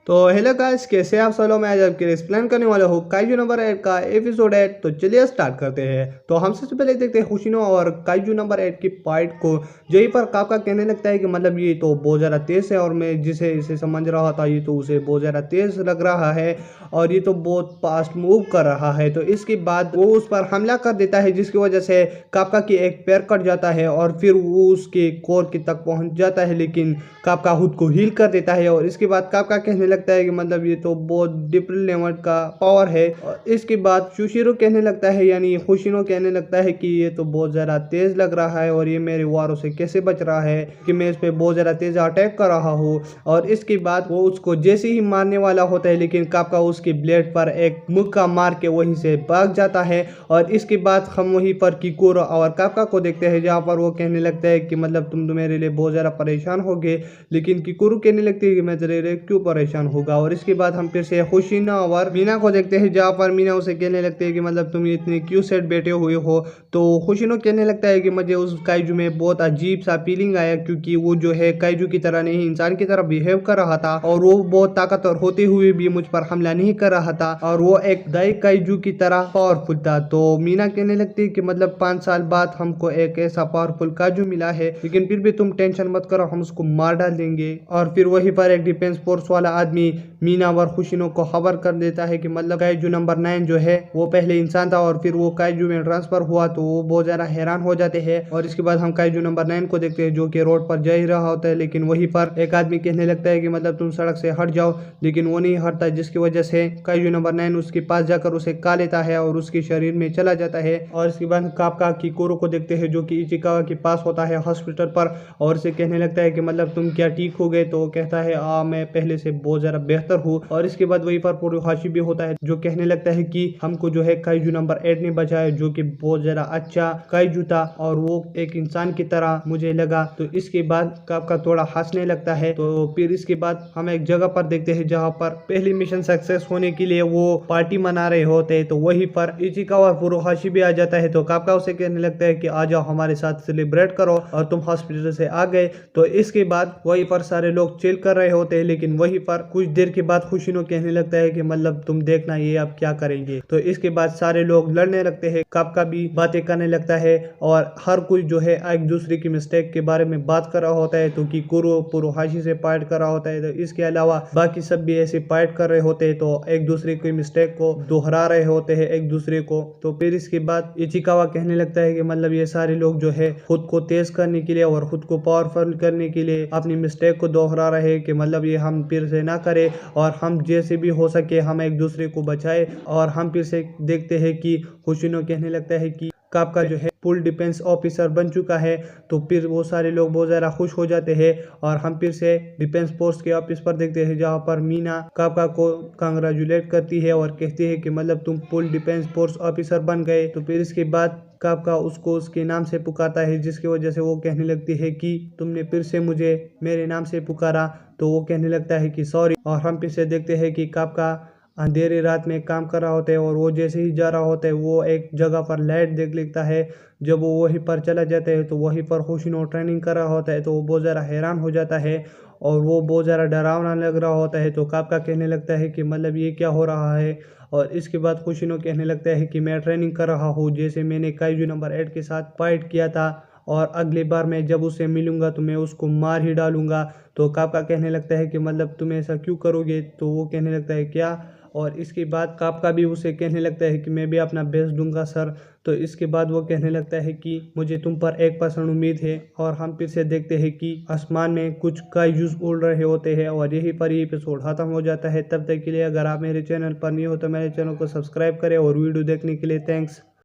तो hello guys, कैसे आप सब लोग। मैं आज आपके लिए एक्सप्लेन करने वाला हूँ काइजू नंबर 8 का एपिसोड 8। तो चलिए स्टार्ट करते हैं। तो हम सबसे पहले देखते हैं होशिनो और काइजू नंबर 8 की फाइट को। यहीं पर काफका कहने लगता है कि मतलब ये तो बहुत ज़्यादा तेज है और मैं जिसे इसे समझ रहा था ये तो उसे बहुत ज़्यादा तेज लग रहा है और ये तो बहुत फास्ट मूव कर रहा है। तो इसके बाद वो उस पर हमला कर देता है जिसकी वजह से काफका की एक पैर कट जाता है और फिर वो उसके कोर की तक पहुंच जाता है, लेकिन काफका खुद को हील कर देता है। और इसके बाद काफका कहने लगता है कि मतलब ये तो बहुत डिफरेंट लेवल का पावर है। और इसके बाद शुशिरो कहने लगता है यानी होशिनो कहने लगता है कि ये तो बहुत ज़्यादा तेज लग रहा है और ये मेरे वारों से कैसे बच रहा है कि मैं इस पे बहुत ज़्यादा तेज अटैक कर रहा हूँ। और इसके बाद वो उसको जैसे ही मारने वाला होता है लेकिन काफका उसकी ब्लेड पर एक मुक्का मार के वहीं से भाग जाता है। और इसके बाद हम वहीं पर किकुरो और काफका को देखते हैं जहाँ पर वो कहने लगता है कि मतलब तुम तो मेरे लिए बहुत ज़्यादा परेशान हो गए, लेकिन किकुरु कहने लगती है कि मैं तेरे लिए क्यों परेशान होगा। और इसके बाद हम फिर से होशिना और मीना को देखते हैं जहाँ पर मीना उसे कहने लगती है कि मतलब तुम इतने क्यों सेट बैठे हुए हो। तो होशिनो कहने लगता है कि मुझे उस काइजू में बहुत अजीब सा फीलिंग आया क्योंकि वो जो है काइजू की तरह नहीं इंसान की तरह बिहेव कर रहा था और वो बहुत ताकतवर होते हुए भी मुझ पर हमला नहीं कर रहा था और वो एक दाई काइजू की तरह पावरफुल था। तो मीना कहने लगती है कि मतलब 5 साल बाद हमको एक ऐसा पावरफुल काजू मिला है, लेकिन फिर भी तुम टेंशन मत करो, हम उसको मार डाल देंगे। और फिर वहीं पर एक डिफेंस फोर्स वाला आदमी मीना और खुशिनो को खबर कर देता है कि मतलब काइजू नंबर 9 जो है वो पहले इंसान था और फिर वो काइजू में ट्रांसफर हुआ। तो वो बहुत ज्यादा हैरान हो जाते हैं। और इसके बाद हम काइजू नंबर 9 को देखते हैं जो कि रोड पर जा ही रहा होता है, लेकिन वहीं पर एक आदमी कहने लगता है कि मतलब तुम सड़क से हट जाओ, लेकिन वो नहीं हटता जिसकी वजह से काइजू नंबर 9 उसके पास जाकर उसे का लेता है और उसके शरीर में चला जाता है। और इसके बाद काफका किकुरो को देखते हैं जो कि इचिकावा के पास होता है हॉस्पिटल पर और उसे कहने लगता है कि मतलब तुम क्या ठीक हो गए। तो वो कहता है मैं पहले से बहुत ज़्यादा बेहतर हूँ। और इसके बाद वहीं पर पुरुहाशी भी होता है जो कहने लगता है कि हमको जो है काइजू नंबर 8 ने बचाया जो कि बहुत ज़्यादा अच्छा काइजू था और वो एक इंसान की तरह मुझे लगा। तो इसके बाद काफका थोड़ा हंसने लगता है। तो फिर इसके बाद हम एक जगह पर देखते हैं जहाँ पर पहली मिशन सक्सेस होने के लिए वो पार्टी मना रहे होते हैं। तो वहीं पर इचिकावा और पुरुहाशी भी आ जाता है। तो काफका उसे कहने लगता है कि आ जाओ हमारे साथ सेलिब्रेट करो और तुम हॉस्पिटल से आ गए। तो इसके बाद वहीं पर सारे लोग चिल कर रहे होते हैं, लेकिन वहीं पर कुछ देर के बाद खुशिनो कहने लगता है कि मतलब तुम देखना ये अब क्या करेंगे। तो इसके बाद सारे लोग लड़ने लगते हैं, काफका भी बातें करने लगता है और हर कोई जो है एक दूसरे की मिस्टेक के बारे में बात कर रहा होता है। तो किकुरो पुरोहाशी से फाइट कर रहा होता है, तो इसके अलावा बाकी सब भी ऐसे फाइट कर रहे होते हैं, तो एक दूसरे की मिस्टेक को दोहरा रहे होते हैं एक दूसरे को। तो फिर इसके बाद इचिकावा कहने लगता है कि मतलब ये सारे लोग जो है खुद को तेज करने के लिए और खुद को पावरफुल करने के लिए अपनी मिस्टेक को दोहरा रहे हैं कि मतलब ये हम फिर से ना करें और हम जैसे भी हो सके हम एक दूसरे को बचाए। और हम फिर से देखते हैं कि खुशिनो कहने लगता है कि काफका जो है फुल डिफेंस ऑफिसर बन चुका है। तो फिर वो सारे लोग बहुत ज़्यादा खुश हो जाते हैं और हम फिर से डिफेंस फोर्स के ऑफिस पर देखते हैं जहाँ पर मीना काफका को कंग्रेचुलेट करती है और कहती है कि मतलब तुम फुल डिफेंस फोर्स ऑफिसर बन गए। तो फिर इसके बाद काफका उसको उसके नाम से पुकारता है जिसकी वजह से वो कहने लगती है कि तुमने फिर से मुझे मेरे नाम से पुकारा। तो वो कहने लगता है कि सॉरी। और हम फिर से देखते हैं कि काफका अंधेरी रात में काम कर रहा होता है और वो जैसे ही जा रहा होता है वो एक जगह पर लाइट देख लेता है। जब वो वहीं पर चला जाता है तो वहीं पर होशिनो ट्रेनिंग कर रहा होता है, तो वो बहुत ज़्यादा हैरान हो जाता है और वो बहुत ज़्यादा डरावना लग रहा होता है। तो काफका कहने लगता है कि मतलब ये क्या हो रहा है। और इसके बाद होशिनो कहने लगता है कि मैं ट्रेनिंग कर रहा हूँ जैसे मैंने काइजू नंबर 8 के साथ फाइट किया था और अगली बार मैं जब उससे मिलूंगा तो मैं उसको मार ही डालूंगा। तो काफका कहने लगता है कि मतलब तुम ऐसा क्यों करोगे। तो वो कहने लगता है क्या। और इसके बाद काफका भी उसे कहने लगता है कि मैं भी अपना बेस्ट दूंगा सर। तो इसके बाद वो कहने लगता है कि मुझे तुम पर 1% उम्मीद है। और हम फिर से देखते हैं कि आसमान में कुछ काइजूस उड़ रहे होते हैं और यहीं पर ये एपिसोड खत्म हो जाता है। तब तक के लिए अगर आप मेरे चैनल पर नहीं हो तो मेरे चैनल को सब्सक्राइब करें और वीडियो देखने के लिए थैंक्स।